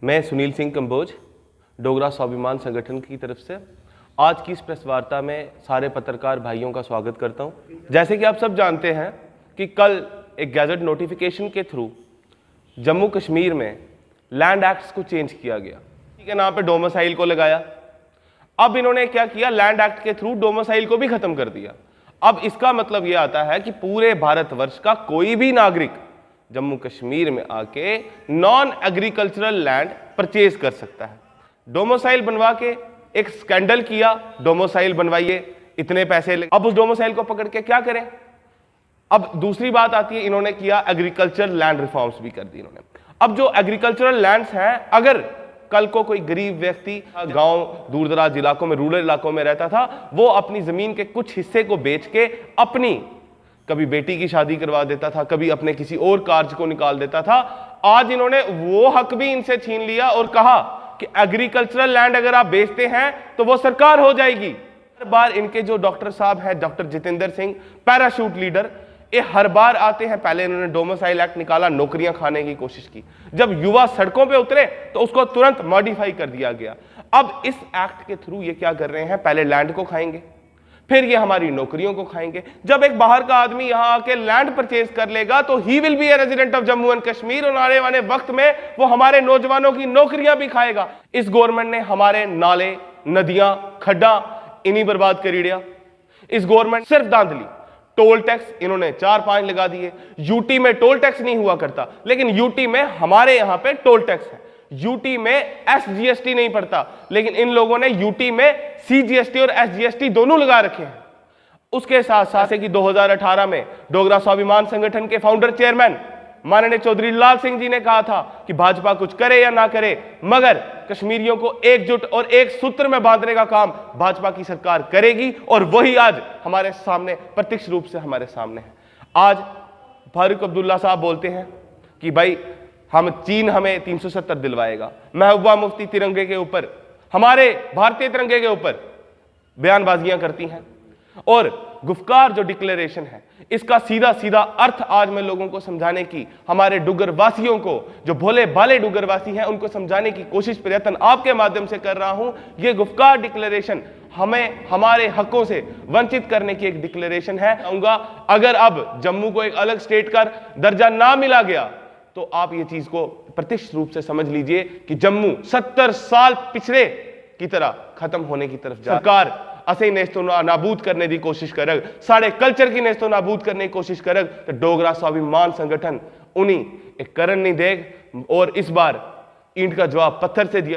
मैं सुनील सिंह कंबोज डोगरा स्वाभिमान संगठन की तरफ से आज की इस प्रेस वार्ता में सारे पत्रकार भाइयों का स्वागत करता हूं। जैसे कि आप सब जानते हैं कि कल एक गैजेट नोटिफिकेशन के थ्रू जम्मू कश्मीर में लैंड एक्ट्स को चेंज किया गया, के नाम पे डोमिसाइल को लगाया। अब इन्होंने क्या किया, लैंड एक्ट के थ्रू डोमिसाइल को भी खत्म कर दिया। अब इसका मतलब यह आता है कि पूरे भारतवर्ष का कोई भी नागरिक जम्मू कश्मीर में आके नॉन एग्रीकल्चरल लैंड परचेज कर सकता है। डोमिसाइल बनवा के एक स्कैंडल किया, डोमिसाइल बनवाइए, इतने पैसे ले। अब उस डोमिसाइल को पकड़ के क्या करें। अब दूसरी बात आती है, इन्होंने किया एग्रीकल्चर लैंड रिफॉर्म्स भी कर दी इन्होंने। अब जो एग्रीकल्चरल लैंड्स हैं, अगर कल को कोई गरीब व्यक्ति गांव दूर दराज इलाकों में, रूरल इलाकों में रहता था, वो अपनी जमीन के कुछ हिस्से को बेच के अपनी कभी बेटी की शादी करवा देता था, कभी अपने किसी और कार्य को निकाल देता था। आज इन्होंने वो हक भी इनसे छीन लिया और कहा कि एग्रीकल्चरल लैंड अगर आप बेचते हैं तो वो सरकार हो जाएगी। हर बार इनके जो डॉक्टर साहब हैं, doctor Jitendra Singh, parachute leader, ये हर बार आते हैं। पहले इन्होंने डोमिसाइल एक्ट निकाला, नौकरियां खाने की कोशिश की। जब युवा सड़कों पे उतरे तो उसको तुरंत मॉडिफाई कर दिया गया। अब इस एक्ट के थ्रू ये क्या कर रहे हैं, पहले लैंड को खाएंगे, फिर ये हमारी नौकरियों को खाएंगे। जब एक बाहर का आदमी यहां आके लैंड परचेज कर लेगा तो he will be a resident of Jammu and Kashmir, और आने वाले वक्त में वो हमारे नौजवानों की नौकरियां भी खाएगा। इस गवर्नमेंट ने हमारे नाले, नदियां, खड्डा इन्हीं बर्बाद कर दिया। इस गवर्नमेंट सिर्फ धांधली, टोल टैक्स इन्होंने 4-5 लगा दिए। यूटी में टोल टैक्स नहीं हुआ करता, लेकिन यूटी में हमारे यहां पे टोल टैक्स है। यूटी में एसजीएसटी नहीं पड़ता, लेकिन इन लोगों ने यूटी में सीजीएसटी और एसजीएसटी दोनों लगा रखे हैं। उसके साथ साथ कि 2018 में डोगरा स्वाभिमान संगठन के फाउंडर चेयरमैन माननीय चौधरी लाल सिंह जी ने कहा था कि भाजपा कुछ करे या ना करे, मगर कश्मीरियों को एकजुट और एक सूत्र में बांधने का काम भाजपा की सरकार करेगी, और वही आज हमारे सामने प्रत्यक्ष रूप से हमारे सामने है। आज फारूक अब्दुल्ला साहब बोलते हैं कि भाई चीन हमें 370 दिलवाएगा। महबूबा मुफ्ती तिरंगे के ऊपर, हमारे भारतीय तिरंगे के ऊपर बयानबाजियां करती हैं, और गुफकार जो डिक्लेरेशन है, इसका सीधा सीधा अर्थ आज मैं लोगों को समझाने की, हमारे डुगर वासियों को, जो भोले भाले डुगर वासी हैं, उनको समझाने की कोशिश, प्रयत्न आपके माध्यम से कर रहा हूं। यह गुफकार डिक्लेरेशन हमें हमारे हकों से वंचित करने की एक डिक्लेरेशन है। अगर अब जम्मू को एक अलग स्टेट का दर्जा ना मिला गया तो आप ये चीज को प्रत्यक्ष रूप से समझ लीजिए कि जम्मू 70 साल पिछड़े की तरह खत्म होने की तरफ जा। सरकार असे नेस्तो नाबूद करने की कोशिश करग, साढ़े कल्चर की नेस्तो नाबूद करने की कोशिश करग, तो डोगरा स्वाभिमान संगठन उन्हीं एक करण नहीं देग। और इस बार ईंट का जवाब पत्थर से दिया।